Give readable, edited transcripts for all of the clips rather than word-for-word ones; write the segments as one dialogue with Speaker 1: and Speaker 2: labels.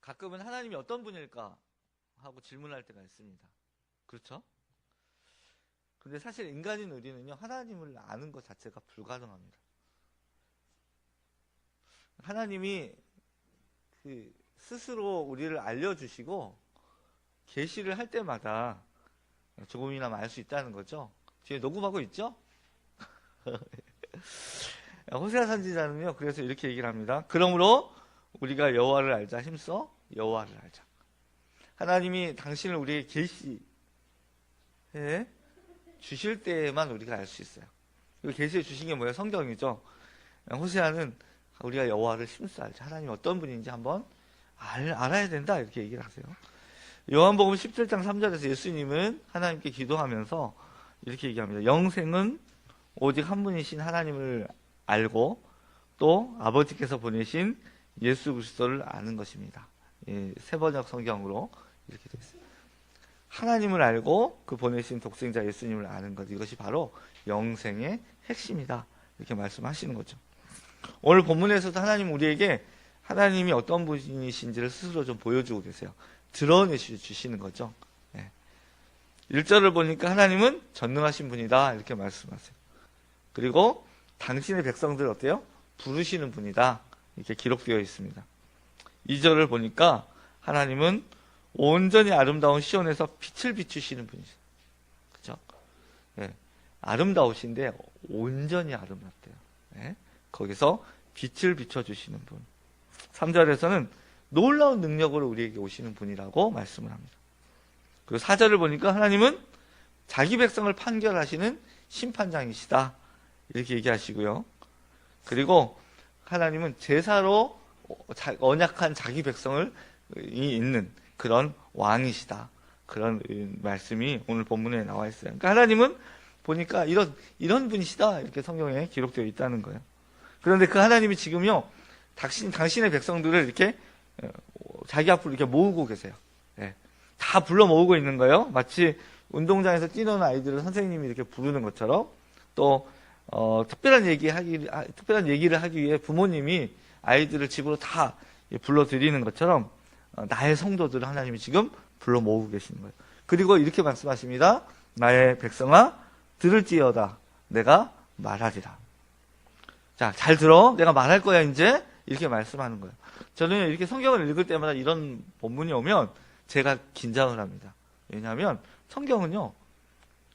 Speaker 1: 가끔은 하나님이 어떤 분일까 하고 질문할 때가 있습니다. 그렇죠? 근데 사실 인간인 우리는요, 하나님을 아는 것 자체가 불가능합니다. 하나님이 스스로 우리를 알려주시고 계시를 할 때마다 조금이나마 알 수 있다는 거죠. 뒤에 녹음하고 있죠? 호세아 선지자는요, 그래서 이렇게 얘기를 합니다. 그러므로 우리가 여호와를 알자, 힘써 여호와를 알자. 하나님이 당신을 우리에게 계시해 주실 때에만 우리가 알 수 있어요. 그 계시해 주신 게 뭐예요? 성경이죠. 호세아는 우리가 여호와를 힘써 알자. 하나님이 어떤 분인지 한번 알아야 된다, 이렇게 얘기를 하세요. 요한복음 17장 3절에서 예수님은 하나님께 기도하면서 이렇게 얘기합니다. 영생은 오직 한 분이신 하나님을 알고 또 아버지께서 보내신 예수 그리스도를 아는 것입니다. 세번역 성경으로 이렇게 되어 있어요. 하나님을 알고 그 보내신 독생자 예수님을 아는 것, 이것이 바로 영생의 핵심이다, 이렇게 말씀하시는 거죠. 오늘 본문에서도 하나님 우리에게 하나님이 어떤 분이신지를 스스로 좀 보여주고 계세요. 드러내주시는 거죠. 1절을 보니까 하나님은 전능하신 분이다, 이렇게 말씀하세요. 그리고 당신의 백성들 어때요? 부르시는 분이다, 이렇게 기록되어 있습니다. 2절을 보니까 하나님은 온전히 아름다운 시온에서 빛을 비추시는 분이죠. 그죠? 아름다우신데 온전히 아름답대요. 거기서 빛을 비춰주시는 분. 3절에서는 놀라운 능력으로 우리에게 오시는 분이라고 말씀을 합니다. 그리고 4절을 보니까 하나님은 자기 백성을 판결하시는 심판장이시다, 이렇게 얘기하시고요. 그리고 하나님은 제사로 언약한 자기 백성을 있는 그런 왕이시다, 그런 말씀이 오늘 본문에 나와 있어요. 그러니까 하나님은 보니까 이런 분이시다, 이렇게 성경에 기록되어 있다는 거예요. 그런데 그 하나님이 지금요, 당신의 백성들을 이렇게 자기 앞으로 이렇게 모으고 계세요. 다 불러 모으고 있는 거예요. 마치 운동장에서 뛰는 아이들을 선생님이 이렇게 부르는 것처럼, 또 특별한 얘기를 하기 위해 부모님이 아이들을 집으로 다 불러들이는 것처럼 나의 성도들을 하나님이 지금 불러 모으고 계시는 거예요. 그리고 이렇게 말씀하십니다. 나의 백성아 들을지어다, 내가 말하리라. 자, 잘 들어, 내가 말할 거야 이제, 이렇게 말씀하는 거예요. 저는 이렇게 성경을 읽을 때마다 이런 본문이 오면 제가 긴장을 합니다. 왜냐하면 성경은요,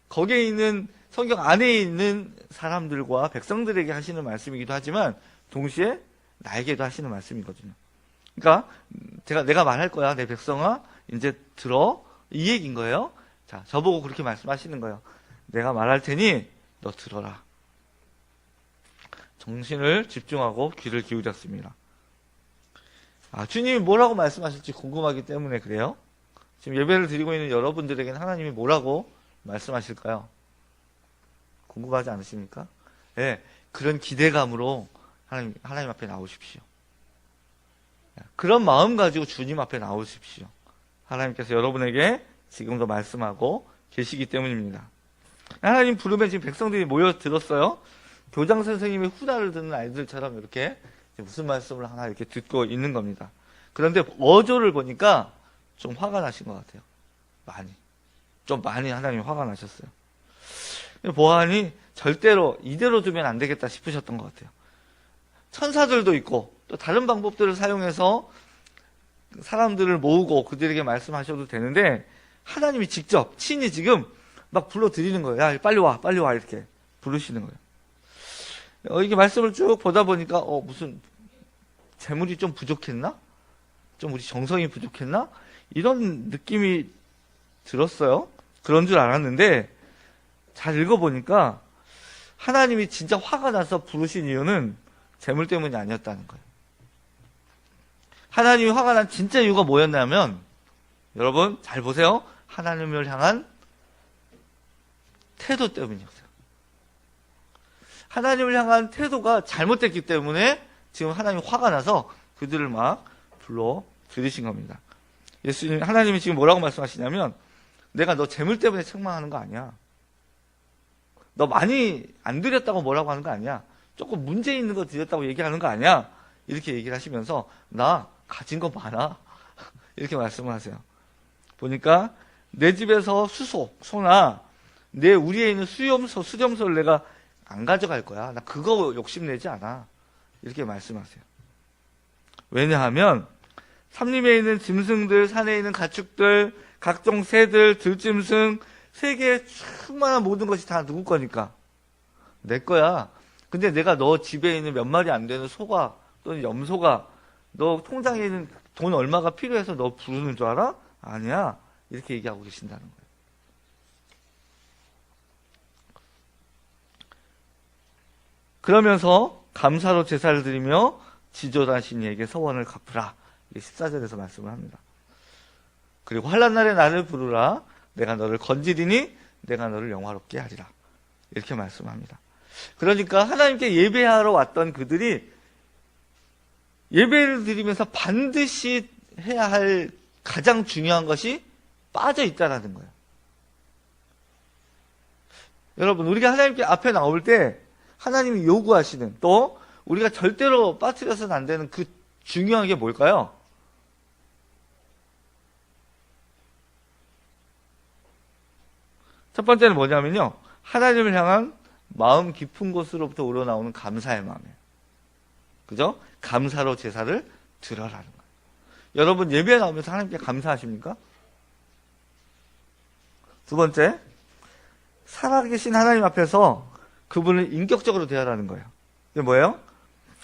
Speaker 1: 거기에 있는 성경 안에 있는 사람들과 백성들에게 하시는 말씀이기도 하지만 동시에 나에게도 하시는 말씀이거든요. 그러니까 내가 말할 거야, 내 백성아 이제 들어, 이 얘기인 거예요. 자, 저보고 그렇게 말씀하시는 거예요. 내가 말할 테니 너 들어라. 정신을 집중하고 귀를 기울였습니다. 주님이 뭐라고 말씀하실지 궁금하기 때문에 그래요. 지금 예배를 드리고 있는 여러분들에게는 하나님이 뭐라고 말씀하실까요? 궁금하지 않으십니까? 그런 기대감으로 하나님 앞에 나오십시오. 그런 마음 가지고 주님 앞에 나오십시오. 하나님께서 여러분에게 지금도 말씀하고 계시기 때문입니다. 하나님 부름에 지금 백성들이 모여들었어요. 교장 선생님의 후다를 듣는 아이들처럼 이렇게 무슨 말씀을 하나 이렇게 듣고 있는 겁니다. 그런데 어조를 보니까 좀 화가 나신 것 같아요. 많이 하나님이 화가 나셨어요. 보아하니 절대로 이대로 두면 안 되겠다 싶으셨던 것 같아요. 천사들도 있고 또 다른 방법들을 사용해서 사람들을 모으고 그들에게 말씀하셔도 되는데 하나님이 직접 친히 지금 막 불러드리는 거예요. 야, 빨리 와 이렇게 부르시는 거예요. 이게 말씀을 쭉 보다 보니까 무슨 재물이 좀 부족했나? 좀 우리 정성이 부족했나? 이런 느낌이 들었어요. 그런 줄 알았는데 잘 읽어보니까 하나님이 진짜 화가 나서 부르신 이유는 재물 때문이 아니었다는 거예요. 하나님이 화가 난 진짜 이유가 뭐였냐면, 여러분 잘 보세요. 하나님을 향한 태도 때문이었어요. 하나님을 향한 태도가 잘못됐기 때문에 지금 하나님이 화가 나서 그들을 막 불러 들이신 겁니다. 하나님이 지금 뭐라고 말씀하시냐면, 내가 너 재물 때문에 책망하는 거 아니야. 너 많이 안 드렸다고 뭐라고 하는 거 아니야. 조금 문제 있는 거 드렸다고 얘기하는 거 아니야. 이렇게 얘기를 하시면서 나 가진 거 많아. 이렇게 말씀을 하세요. 보니까 내 집에서 소나 우리에 있는 수렴소를 내가 안 가져갈 거야. 나 그거 욕심내지 않아. 이렇게 말씀하세요. 왜냐하면 삼림에 있는 짐승들, 산에 있는 가축들, 각종 새들, 들짐승, 세계에 충만한 모든 것이 다 누구 거니까? 내 거야. 근데 내가 너 집에 있는 몇 마리 안 되는 소가 또는 염소가 너 통장에 있는 돈 얼마가 필요해서 너 부르는 줄 알아? 아니야. 이렇게 얘기하고 계신다는 거예요. 그러면서 감사로 제사를 드리며 지존하신 이에게 서원을 갚으라. 14절에서 말씀을 합니다. 그리고 환난날에 나를 부르라. 내가 너를 건지리니 내가 너를 영화롭게 하리라. 이렇게 말씀합니다. 그러니까 하나님께 예배하러 왔던 그들이 예배를 드리면서 반드시 해야 할 가장 중요한 것이 빠져 있다라는 거예요. 여러분, 우리가 하나님께 앞에 나올 때 하나님이 요구하시는, 또 우리가 절대로 빠뜨려서는 안 되는 그 중요한 게 뭘까요? 첫 번째는 뭐냐면요, 하나님을 향한 마음 깊은 곳으로부터 우러나오는 감사의 마음이에요. 그죠? 감사로 제사를 드려라는 거예요. 여러분, 예배에 나오면서 하나님께 감사하십니까? 두 번째, 살아계신 하나님 앞에서 그분을 인격적으로 대하라는 거예요. 이게 뭐예요?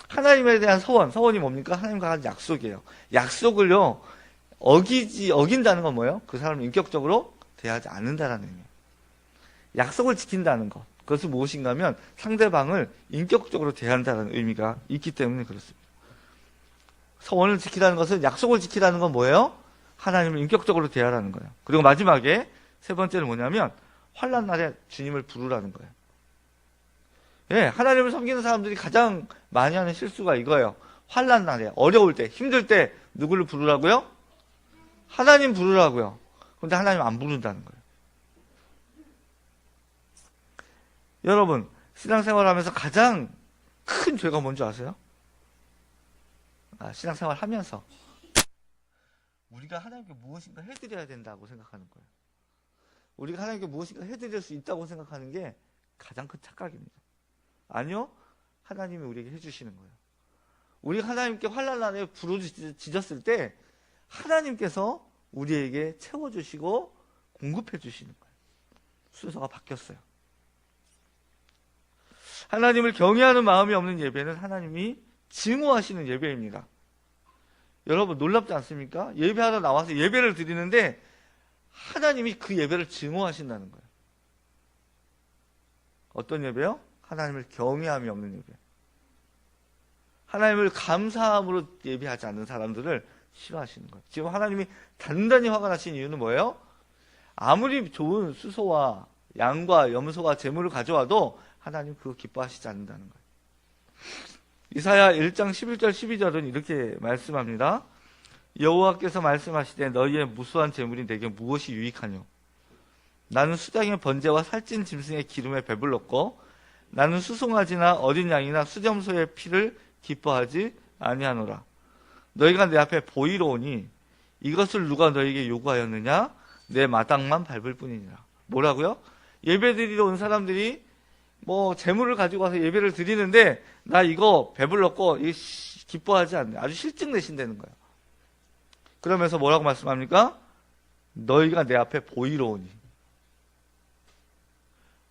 Speaker 1: 하나님에 대한 서원이 뭡니까? 하나님과 한 약속이에요. 약속을요, 어긴다는 건 뭐예요? 그 사람을 인격적으로 대하지 않는다라는 의미예요. 약속을 지킨다는 것. 그것은 무엇인가 하면 상대방을 인격적으로 대한다는 의미가 있기 때문에 그렇습니다. 서원을 지키라는 것은, 약속을 지키라는 건 뭐예요? 하나님을 인격적으로 대하라는 거예요. 그리고 마지막에 세 번째는 뭐냐면 환난 날에 주님을 부르라는 거예요. 예, 하나님을 섬기는 사람들이 가장 많이 하는 실수가 이거예요. 환난 날에, 어려울 때, 힘들 때 누구를 부르라고요? 하나님 부르라고요. 그런데 하나님 안 부른다는 거예요. 여러분, 신앙생활 하면서 가장 큰 죄가 뭔지 아세요? 신앙생활 하면서 우리가 하나님께 무엇인가 해드려야 된다고 생각하는 거예요. 우리가 하나님께 무엇인가 해드릴 수 있다고 생각하는 게 가장 큰 착각입니다. 아니요, 하나님이 우리에게 해주시는 거예요. 우리가 하나님께 환난 날에 부르짖었을 때 하나님께서 우리에게 채워주시고 공급해 주시는 거예요. 순서가 바뀌었어요. 하나님을 경외하는 마음이 없는 예배는 하나님이 증오하시는 예배입니다. 여러분, 놀랍지 않습니까? 예배하러 나와서 예배를 드리는데 하나님이 그 예배를 증오하신다는 거예요. 어떤 예배요? 하나님을 경외함이 없는 예배. 하나님을 감사함으로 예배하지 않는 사람들을 싫어하시는 거예요. 지금 하나님이 단단히 화가 나신 이유는 뭐예요? 아무리 좋은 수소와 양과 염소가 제물을 가져와도 하나님 그거 기뻐하시지 않는다는 거예요. 이사야 1장 11절 12절은 이렇게 말씀합니다. 여호와께서 말씀하시되 너희의 무수한 제물이 내게 무엇이 유익하뇨? 나는 수장의 번제와 살찐 짐승의 기름에 배불렀고 나는 수송아지나 어린 양이나 수점소의 피를 기뻐하지 아니하노라. 너희가 내 앞에 보이러 오니 이것을 누가 너희에게 요구하였느냐? 내 마당만 밟을 뿐이니라. 뭐라고요? 예배 드리러 온 사람들이 재물을 가지고 와서 예배를 드리는데 나 이거 배불렀고 기뻐하지 않네. 아주 실증 내신다는 거예요. 그러면서 뭐라고 말씀합니까? 너희가 내 앞에 보이러 오니.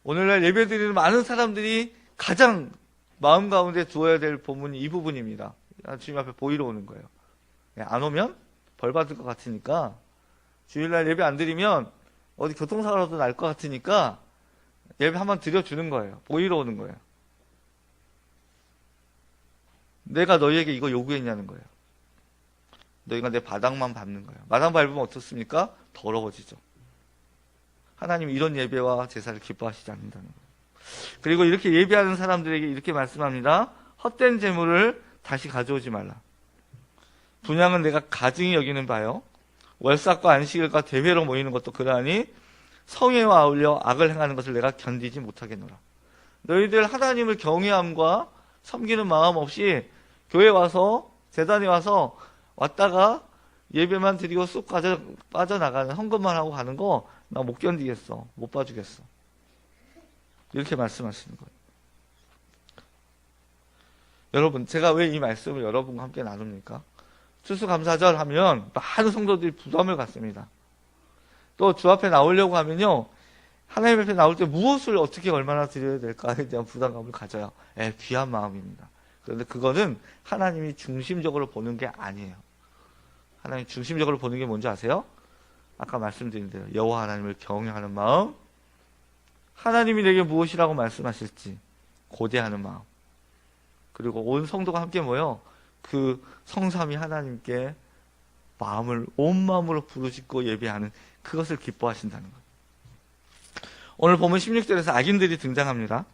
Speaker 1: 오늘날 예배 드리는 많은 사람들이 가장 마음 가운데 두어야 될 본문이 이 부분입니다. 주님 앞에 보이러 오는 거예요. 안 오면 벌 받을 것 같으니까, 주일날 예배 안 드리면 어디 교통사고라도 날 것 같으니까 예배 한번 드려주는 거예요. 보이러 오는 거예요. 내가 너희에게 이거 요구했냐는 거예요. 너희가 내 바닥만 밟는 거예요. 마당 밟으면 어떻습니까? 더러워지죠. 하나님 이런 예배와 제사를 기뻐하시지 않는다는 거예요. 그리고 이렇게 예배하는 사람들에게 이렇게 말씀합니다. 헛된 재물을 다시 가져오지 말라. 분향은 내가 가증히 여기는 바요. 월삭과 안식일과 대회로 모이는 것도 그러하니 성회와 아울려 악을 행하는 것을 내가 견디지 못하겠노라. 너희들 하나님을 경외함과 섬기는 마음 없이 교회 와서, 재단에 와서 왔다가 예배만 드리고 쑥 빠져나가는 헌금만 하고 가는 거 나 못 견디겠어. 못 봐주겠어. 이렇게 말씀하시는 거예요. 여러분, 제가 왜 이 말씀을 여러분과 함께 나눕니까? 추수감사절 하면 많은 성도들이 부담을 갖습니다. 또 주 앞에 나오려고 하면요, 하나님 앞에 나올 때 무엇을 어떻게 얼마나 드려야 될까에 대한 부담감을 가져요. 귀한 마음입니다. 그런데 그거는 하나님이 중심적으로 보는 게 아니에요. 하나님 중심적으로 보는 게 뭔지 아세요? 아까 말씀드린 대로 여호와 하나님을 경외하는 마음, 하나님이 내게 무엇이라고 말씀하실지 고대하는 마음, 그리고 온 성도가 함께 모여 그 성삼위 하나님께 온 마음으로 부르짖고 예배하는 그것을 기뻐하신다는 거예요. 오늘 보면 16절에서 악인들이 등장합니다.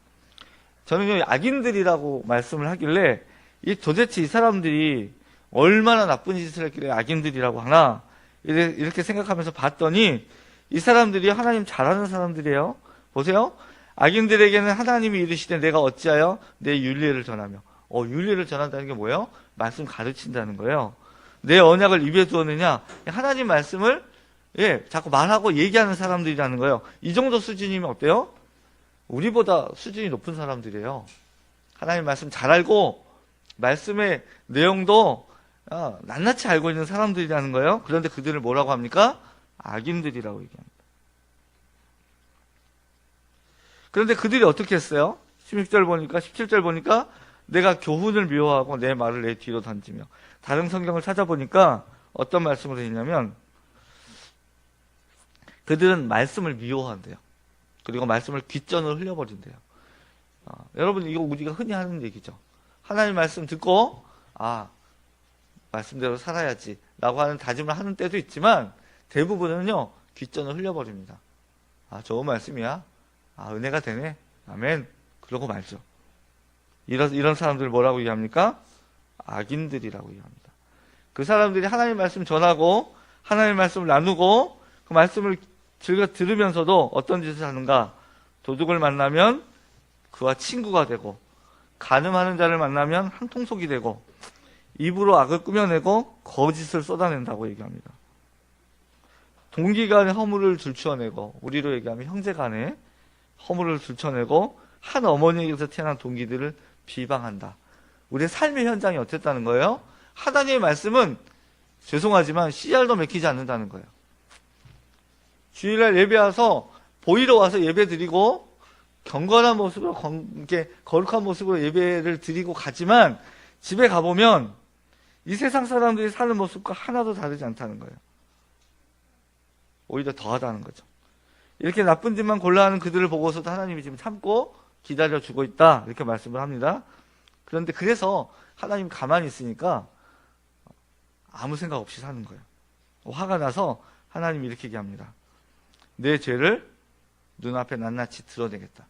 Speaker 1: 저는 악인들이라고 말씀을 하길래 도대체 이 사람들이 얼마나 나쁜 짓을 했길래 악인들이라고 하나 이렇게 생각하면서 봤더니 이 사람들이 하나님 잘하는 사람들이에요. 보세요. 악인들에게는 하나님이 이르시되 내가 어찌하여 내 윤례를 전하며, 윤례를 전한다는 게 뭐예요? 말씀 가르친다는 거예요. 내 언약을 입에 두었느냐? 하나님 말씀을 자꾸 말하고 얘기하는 사람들이라는 거예요. 이 정도 수준이면 어때요? 우리보다 수준이 높은 사람들이에요. 하나님 말씀 잘 알고 말씀의 내용도 낱낱이 알고 있는 사람들이라는 거예요. 그런데 그들을 뭐라고 합니까? 악인들이라고 얘기합니다. 그런데 그들이 어떻게 했어요? 16절 보니까, 17절 보니까 내가 교훈을 미워하고 내 말을 내 뒤로 던지며, 다른 성경을 찾아보니까 어떤 말씀을 했냐면 그들은 말씀을 미워한대요. 그리고 말씀을 귓전으로 흘려버린대요. 여러분, 이거 우리가 흔히 하는 얘기죠. 하나님 말씀 듣고 말씀대로 살아야지 라고 하는 다짐을 하는 때도 있지만 대부분은요, 귓전을 흘려버립니다. 좋은 말씀이야. 은혜가 되네. 아멘. 그러고 말죠. 이런 사람들 뭐라고 얘기합니까? 악인들이라고 얘기합니다. 그 사람들이 하나님 말씀 전하고 하나님 말씀을 나누고 그 말씀을 즐겨 들으면서도 어떤 짓을 하는가? 도둑을 만나면 그와 친구가 되고, 간음하는 자를 만나면 한통속이 되고, 입으로 악을 꾸며내고 거짓을 쏟아낸다고 얘기합니다. 동기간에 허물을 들추어내고, 우리로 얘기하면 형제간에 허물을 들춰내고 한 어머니에게서 태어난 동기들을 비방한다. 우리의 삶의 현장이 어땠다는 거예요? 하나님의 말씀은 죄송하지만 씨알도 맥히지 않는다는 거예요. 주일날 예배 와서 보이러 와서 예배 드리고 경건한 모습으로 거룩한 모습으로 예배를 드리고 가지만 집에 가보면 이 세상 사람들이 사는 모습과 하나도 다르지 않다는 거예요. 오히려 더하다는 거죠. 이렇게 나쁜 짓만 골라하는 그들을 보고서도 하나님이 지금 참고 기다려주고 있다, 이렇게 말씀을 합니다. 그런데 그래서 하나님 가만히 있으니까 아무 생각 없이 사는 거예요. 화가 나서 하나님이 이렇게 얘기합니다. 내 죄를 눈앞에 낱낱이 드러내겠다.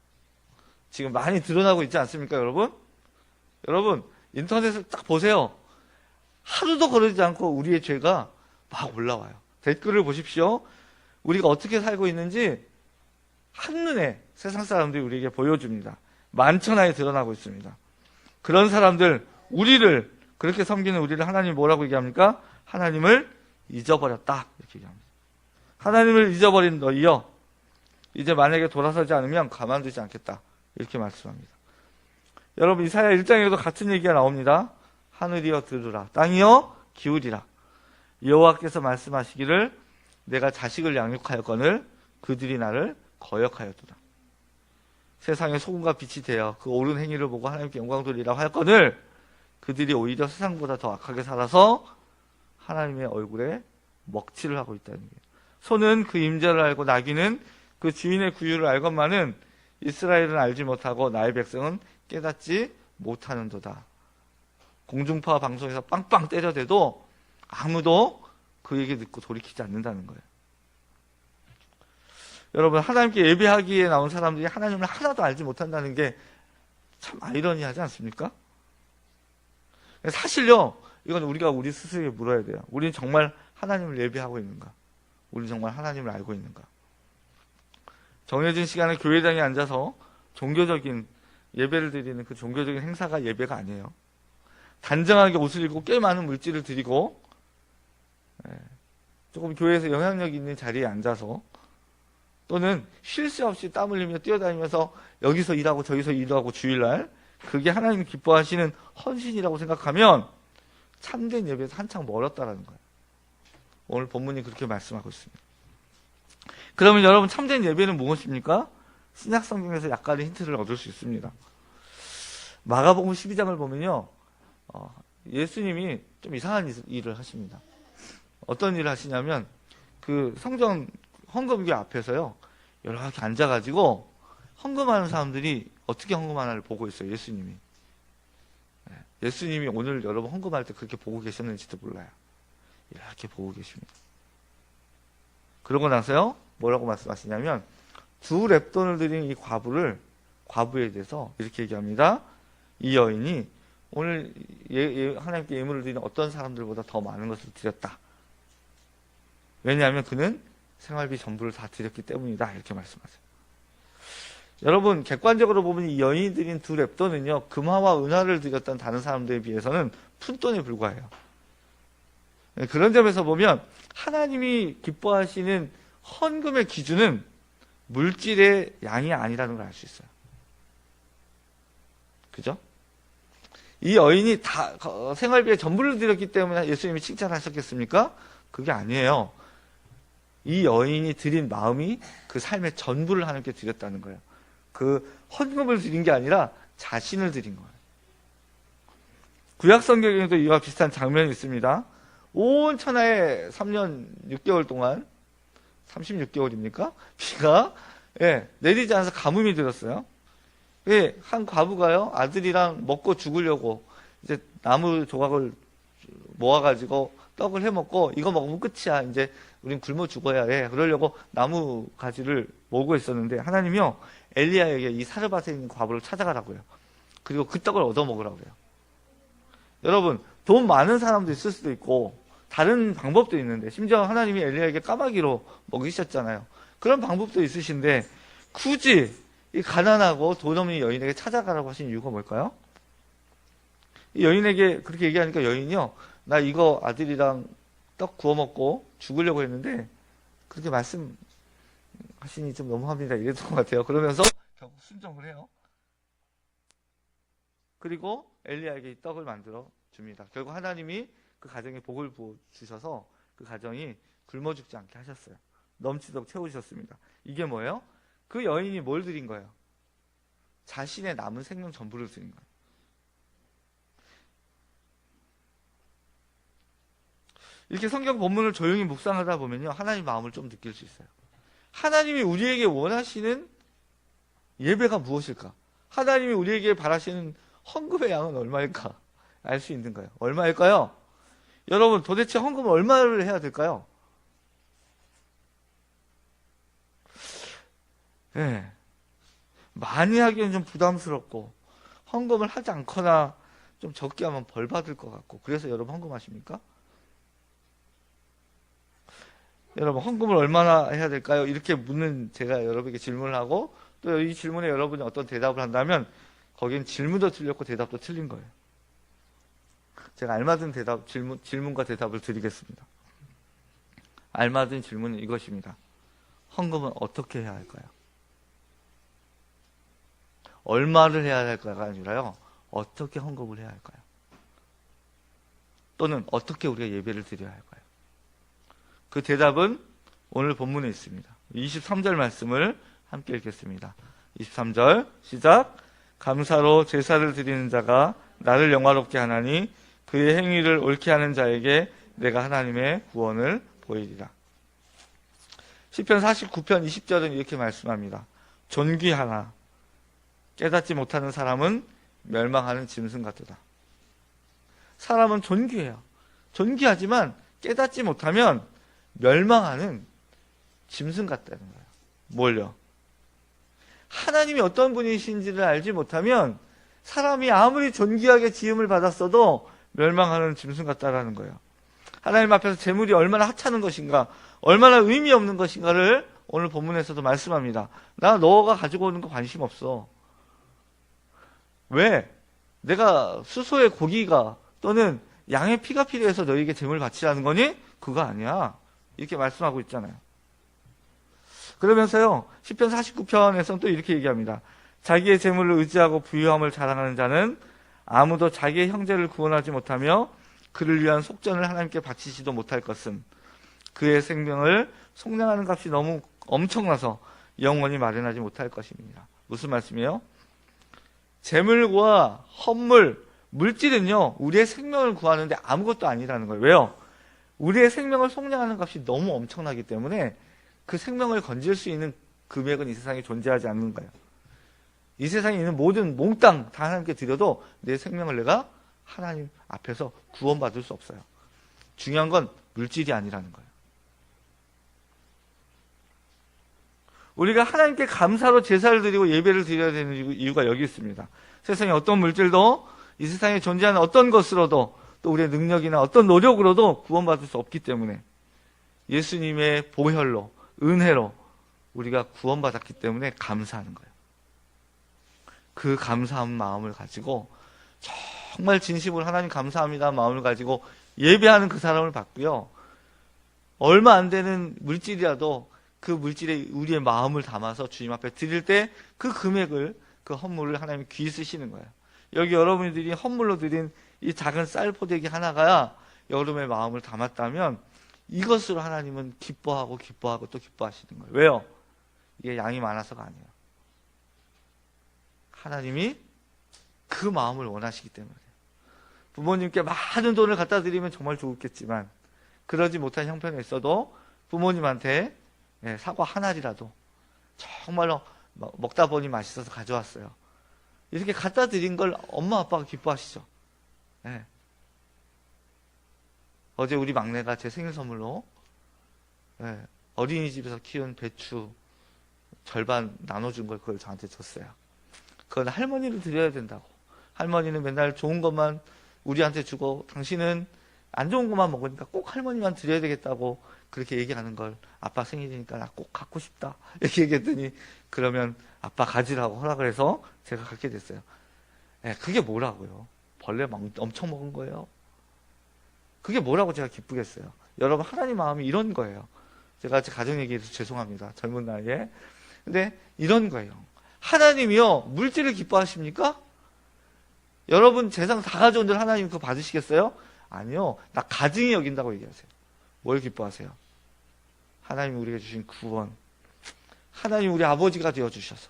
Speaker 1: 지금 많이 드러나고 있지 않습니까, 여러분? 여러분, 인터넷을 딱 보세요. 하루도 거르지 않고 우리의 죄가 막 올라와요. 댓글을 보십시오. 우리가 어떻게 살고 있는지 한눈에 세상 사람들이 우리에게 보여줍니다. 만천하에 드러나고 있습니다. 그런 사람들, 그렇게 섬기는 우리를 하나님이 뭐라고 얘기합니까? 하나님을 잊어버렸다, 이렇게 얘기합니다. 하나님을 잊어버린 너희여, 이제 만약에 돌아서지 않으면 가만두지 않겠다, 이렇게 말씀합니다. 여러분, 이사야 1장에도 같은 얘기가 나옵니다. 하늘이여 들으라, 땅이여 기울이라. 여호와께서 말씀하시기를 내가 자식을 양육하였거늘 그들이 나를 거역하였도다. 세상에 소금과 빛이 되어 그 옳은 행위를 보고 하나님께 영광 돌리라 하였거늘 그들이 오히려 세상보다 더 악하게 살아서 하나님의 얼굴에 먹칠을 하고 있다는 거예요. 소는 그 임자를 알고 나귀는 그 주인의 구유를 알건만은 이스라엘은 알지 못하고 나의 백성은 깨닫지 못하는도다. 공중파 방송에서 빵빵 때려대도 아무도 그 얘기 듣고 돌이키지 않는다는 거예요. 여러분, 하나님께 예배하기에 나온 사람들이 하나님을 하나도 알지 못한다는 게 참 아이러니하지 않습니까? 사실요, 이건 우리가 우리 스스로에게 물어야 돼요. 우리는 정말 하나님을 예배하고 있는가? 우리는 정말 하나님을 알고 있는가? 정해진 시간에 교회당에 앉아서 종교적인 예배를 드리는 그 종교적인 행사가 예배가 아니에요. 단정하게 옷을 입고 꽤 많은 물질을 드리고 조금 교회에서 영향력 있는 자리에 앉아서 또는 쉴 새 없이 땀 흘리며 뛰어다니면서 여기서 일하고 저기서 일하고 주일날 그게 하나님이 기뻐하시는 헌신이라고 생각하면 참된 예배에서 한창 멀었다라는 거예요. 오늘 본문이 그렇게 말씀하고 있습니다. 그러면 여러분 참된 예배는 무엇입니까? 신약 성경에서 약간의 힌트를 얻을 수 있습니다. 마가복음 12장을 보면요, 예수님이 좀 이상한 일을 하십니다. 어떤 일을 하시냐면 그 성전 헌금기 앞에서요 이렇게 앉아가지고 헌금하는 사람들이 어떻게 헌금하나를 보고 있어요. 예수님이 오늘 여러분 헌금할 때 그렇게 보고 계셨는지도 몰라요. 이렇게 보고 계십니다. 그러고 나서요 뭐라고 말씀하시냐면 2렙돈을 드린 이 과부에 대해서 이렇게 얘기합니다. 이 여인이 오늘 하나님께 예물을 드리는 어떤 사람들보다 더 많은 것을 드렸다. 왜냐하면 그는 생활비 전부를 다 드렸기 때문이다. 이렇게 말씀하세요. 여러분 객관적으로 보면 이 여인이 드린 2렙돈은요 금화와 은화를 드렸던 다른 사람들에 비해서는 푼돈에 불과해요. 그런 점에서 보면 하나님이 기뻐하시는 헌금의 기준은 물질의 양이 아니라는 걸 알 수 있어요. 그죠? 이 여인이 다 생활비에 전부를 드렸기 때문에 예수님이 칭찬하셨겠습니까? 그게 아니에요. 이 여인이 드린 마음이 그 삶의 전부를 하나님께 드렸다는 거예요. 그 헌금을 드린 게 아니라 자신을 드린 거예요. 구약 성경에도 이와 비슷한 장면이 있습니다. 온 천하에 3년 6개월 동안 36개월입니까? 비가 내리지 않아서 가뭄이 들었어요. 한 과부가요 아들이랑 먹고 죽으려고 이제 나무 조각을 모아가지고 떡을 해먹고 이거 먹으면 끝이야. 이제 우린 굶어 죽어야 해. 그러려고 나무 가지를 모으고 있었는데 하나님이요 엘리야에게 이 사르밧에 있는 과부를 찾아가라고요. 그리고 그 떡을 얻어 먹으라고요. 여러분 돈 많은 사람도 있을 수도 있고 다른 방법도 있는데 심지어 하나님이 엘리야에게 까마귀로 먹이셨잖아요. 그런 방법도 있으신데 굳이 이 가난하고 돈 없는 여인에게 찾아가라고 하신 이유가 뭘까요? 이 여인에게 그렇게 얘기하니까 여인이요 나 이거 아들이랑 떡 구워 먹고 죽으려고 했는데 그렇게 말씀하시니 좀 너무합니다 이랬던 것 같아요. 그러면서 결국 순종을 해요. 그리고 엘리야에게 이 떡을 만들어 줍니다. 결국 하나님이 그 가정에 복을 부어 주셔서 그 가정이 굶어 죽지 않게 하셨어요. 넘치도록 채우셨습니다. 이게 뭐예요? 그 여인이 뭘 드린 거예요? 자신의 남은 생명 전부를 드린 거예요. 이렇게 성경 본문을 조용히 묵상하다 보면요 하나님 마음을 좀 느낄 수 있어요. 하나님이 우리에게 원하시는 예배가 무엇일까? 하나님이 우리에게 바라시는 헌금의 양은 얼마일까? 알 수 있는 거예요. 얼마일까요? 여러분 도대체 헌금을 얼마를 해야 될까요? 많이 하기엔 좀 부담스럽고 헌금을 하지 않거나 좀 적게 하면 벌 받을 것 같고 그래서 여러분 헌금하십니까? 여러분 헌금을 얼마나 해야 될까요? 이렇게 묻는 제가 여러분에게 질문을 하고 또 이 질문에 여러분이 어떤 대답을 한다면 거긴 질문도 틀렸고 대답도 틀린 거예요. 제가 알맞은 질문과 대답을 드리겠습니다. 알맞은 질문은 이것입니다. 헌금은 어떻게 해야 할까요? 얼마를 해야 할까가 아니라요. 어떻게 헌금을 해야 할까요? 또는 어떻게 우리가 예배를 드려야 할까요? 그 대답은 오늘 본문에 있습니다. 23절 말씀을 함께 읽겠습니다. 23절 시작. 감사로 제사를 드리는 자가 나를 영화롭게 하나니 그의 행위를 옳게 하는 자에게 내가 하나님의 구원을 보이리라. 시편 49편 20절은 이렇게 말씀합니다. 존귀하나 깨닫지 못하는 사람은 멸망하는 짐승 같도다. 사람은 존귀해요. 존귀하지만 깨닫지 못하면 멸망하는 짐승 같다는 거예요. 뭘요? 하나님이 어떤 분이신지를 알지 못하면 사람이 아무리 존귀하게 지음을 받았어도 멸망하는 짐승 같다라는 거예요. 하나님 앞에서 재물이 얼마나 하찮은 것인가, 얼마나 의미 없는 것인가를 오늘 본문에서도 말씀합니다. 나 너가 가지고 오는 거 관심 없어. 왜? 내가 수소의 고기가 또는 양의 피가 필요해서 너에게 재물 바치라는 거니? 그거 아니야. 이렇게 말씀하고 있잖아요. 그러면서요, 시편 49편에서는 또 이렇게 얘기합니다. 자기의 재물을 의지하고 부유함을 자랑하는 자는 아무도 자기의 형제를 구원하지 못하며 그를 위한 속전을 하나님께 바치지도 못할 것은 그의 생명을 속량하는 값이 너무 엄청나서 영원히 마련하지 못할 것입니다. 무슨 말씀이에요? 재물과 헌물, 물질은요, 우리의 생명을 구하는데 아무것도 아니라는 거예요. 왜요? 우리의 생명을 속량하는 값이 너무 엄청나기 때문에 그 생명을 건질 수 있는 금액은 이 세상에 존재하지 않는 거예요. 이 세상에 있는 모든 몽땅 다 하나님께 드려도 내 생명을 내가 하나님 앞에서 구원받을 수 없어요. 중요한 건 물질이 아니라는 거예요. 우리가 하나님께 감사로 제사를 드리고 예배를 드려야 되는 이유가 여기 있습니다. 세상에 어떤 물질도 이 세상에 존재하는 어떤 것으로도 또 우리의 능력이나 어떤 노력으로도 구원받을 수 없기 때문에 예수님의 보혈로 은혜로 우리가 구원받았기 때문에 감사하는 거예요. 그 감사한 마음을 가지고 정말 진심으로 하나님 감사합니다 마음을 가지고 예배하는 그 사람을 봤고요. 얼마 안 되는 물질이라도 그 물질에 우리의 마음을 담아서 주님 앞에 드릴 때 그 금액을, 그 헌물을 하나님이 귀히 쓰시는 거예요. 여기 여러분들이 헌물로 드린 이 작은 쌀 포대기 하나가 여러분의 마음을 담았다면 이것으로 하나님은 기뻐하고 기뻐하고 또 기뻐하시는 거예요. 왜요? 이게 양이 많아서가 아니에요. 하나님이 그 마음을 원하시기 때문에. 부모님께 많은 돈을 갖다 드리면 정말 좋겠지만 그러지 못한 형편에 있어도 부모님한테 사과 한 알이라도 정말로 먹다 보니 맛있어서 가져왔어요. 이렇게 갖다 드린 걸 엄마 아빠가 기뻐하시죠. 네. 어제 우리 막내가 제 생일 선물로 어린이집에서 키운 배추 절반 나눠준 걸 그걸 저한테 줬어요. 그건 할머니를 드려야 된다고. 할머니는 맨날 좋은 것만 우리한테 주고 당신은 안 좋은 것만 먹으니까 꼭 할머니만 드려야 되겠다고 그렇게 얘기하는 걸 아빠 생일이니까 나 꼭 갖고 싶다 이렇게 얘기했더니 그러면 아빠 가지라고 허락을 해서 제가 갖게 됐어요. 그게 뭐라고요? 벌레 엄청 먹은 거예요. 그게 뭐라고 제가 기쁘겠어요. 여러분 하나님 마음이 이런 거예요. 제가 가정 얘기해서 죄송합니다. 젊은 나이에. 근데 이런 거예요. 하나님이요 물질을 기뻐하십니까? 여러분 재산 다 가져온들 하나님 그거 받으시겠어요? 아니요. 나 가증히 여긴다고 얘기하세요. 뭘 기뻐하세요? 하나님이 우리에게 주신 구원. 하나님 우리 아버지가 되어주셔서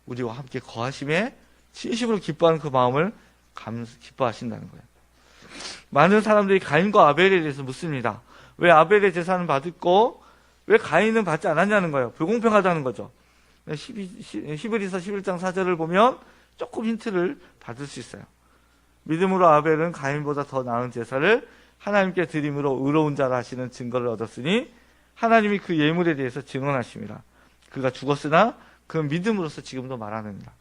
Speaker 1: 우리와 함께 거하심에 진심으로 기뻐하는 그 마음을 기뻐하신다는 거예요. 많은 사람들이 가인과 아벨에 대해서 묻습니다. 왜 아벨의 제사는 받았고 왜 가인은 받지 않았냐는 거예요. 불공평하다는 거죠. 히브리서 11장 4절을 보면 조금 힌트를 받을 수 있어요. 믿음으로 아벨은 가인보다 더 나은 제사를 하나님께 드림으로 의로운 자라 하시는 증거를 얻었으니 하나님이 그 예물에 대해서 증언하십니다. 그가 죽었으나 그 믿음으로서 지금도 말하느니라.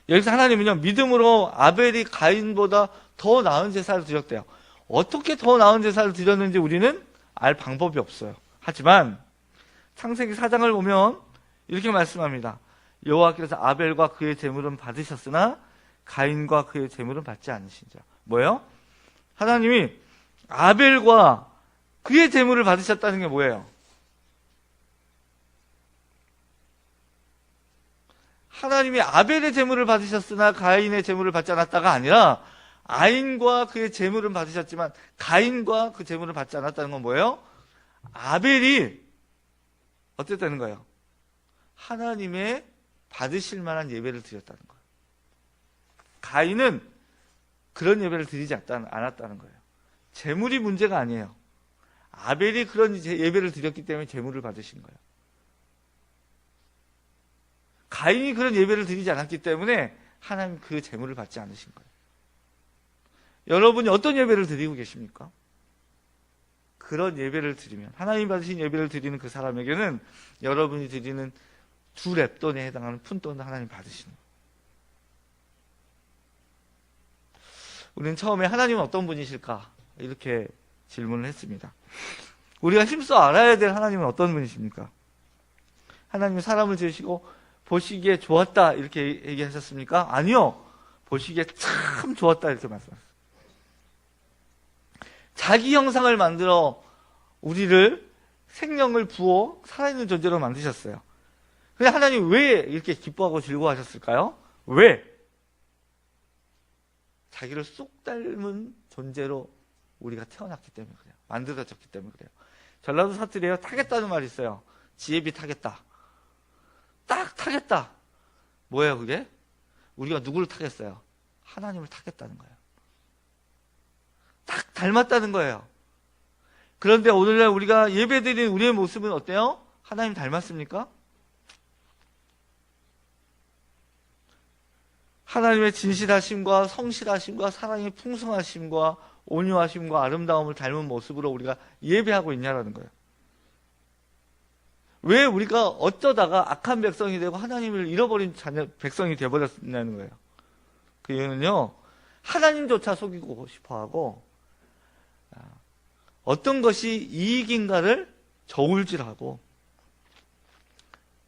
Speaker 1: 여기서 하나님은요 믿음으로 아벨이 가인보다 더 나은 제사를 드렸대요. 어떻게 더 나은 제사를 드렸는지 우리는 알 방법이 없어요. 하지만 창세기 4장을 보면 이렇게 말씀합니다. 여호와께서 아벨과 그의 제물은 받으셨으나 가인과 그의 제물은 받지 않으신 자. 뭐예요? 하나님이 아벨과 그의 제물을 받으셨다는 게 뭐예요? 하나님이 아벨의 제물을 받으셨으나 가인의 제물을 받지 않았다가 아니라 아인과 그의 제물은 받으셨지만 가인과 그 제물을 받지 않았다는 건 뭐예요? 아벨이 어땠다는 거예요? 하나님의 받으실 만한 예배를 드렸다는 거예요. 가인은 그런 예배를 드리지 않았다는 거예요. 제물이 문제가 아니에요. 아벨이 그런 예배를 드렸기 때문에 제물을 받으신 거예요. 가인이 그런 예배를 드리지 않았기 때문에 하나님 그 제물을 받지 않으신 거예요. 여러분이 어떤 예배를 드리고 계십니까? 그런 예배를 드리면 하나님 받으신 예배를 드리는 그 사람에게는 여러분이 드리는 두 렙돈에 해당하는 푼돈을 하나님 받으시는 거예요. 우리는 처음에 하나님은 어떤 분이실까? 이렇게 질문을 했습니다. 우리가 힘써 알아야 될 하나님은 어떤 분이십니까? 하나님은 사람을 지으시고 보시기에 좋았다 이렇게 얘기하셨습니까? 아니요. 보시기에 참 좋았다 이렇게 말씀하셨어요. 자기 형상을 만들어 우리를 생명을 부어 살아있는 존재로 만드셨어요. 근데 하나님 왜 이렇게 기뻐하고 즐거워하셨을까요? 왜? 자기를 쏙 닮은 존재로 우리가 태어났기 때문에 그래요. 만들어졌기 때문에 그래요. 전라도 사투리에요. 타겠다는 말이 있어요. 지혜비 타겠다. 딱 타겠다. 뭐예요 그게? 우리가 누구를 타겠어요? 하나님을 타겠다는 거예요. 딱 닮았다는 거예요. 그런데 오늘날 우리가 예배드리는 우리의 모습은 어때요? 하나님 닮았습니까? 하나님의 진실하심과 성실하심과 사랑의 풍성하심과 온유하심과 아름다움을 닮은 모습으로 우리가 예배하고 있냐라는 거예요. 왜 우리가 어쩌다가 악한 백성이 되고 하나님을 잃어버린 백성이 되어버렸냐는 거예요. 그 이유는요, 하나님조차 속이고 싶어하고 어떤 것이 이익인가를 저울질하고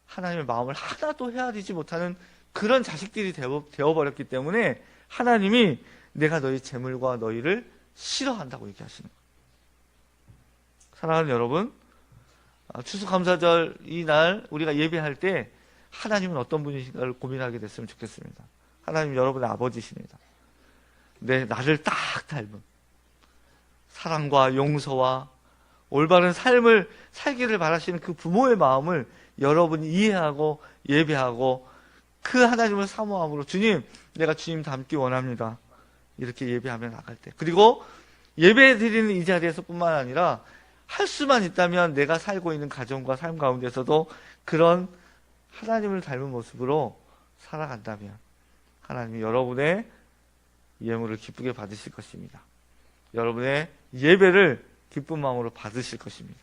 Speaker 1: 하나님의 마음을 하나도 헤아리지 못하는 그런 자식들이 되어버렸기 때문에 하나님이 내가 너희 재물과 너희를 싫어한다고 얘기하시는 거예요. 사랑하는 여러분, 추수감사절 이날 우리가 예배할 때 하나님은 어떤 분이신가를 고민하게 됐으면 좋겠습니다. 하나님 여러분의 아버지십니다. 나를 딱 닮은 사랑과 용서와 올바른 삶을 살기를 바라시는 그 부모의 마음을 여러분이 이해하고 예배하고 그 하나님을 사모함으로 주님, 내가 주님 닮기 원합니다. 이렇게 예배하며 나갈 때. 그리고 예배 드리는 이 자리에서 뿐만 아니라 할 수만 있다면 내가 살고 있는 가정과 삶 가운데서도 그런 하나님을 닮은 모습으로 살아간다면 하나님이 여러분의 예물을 기쁘게 받으실 것입니다. 여러분의 예배를 기쁜 마음으로 받으실 것입니다.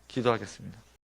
Speaker 1: 기도하겠습니다.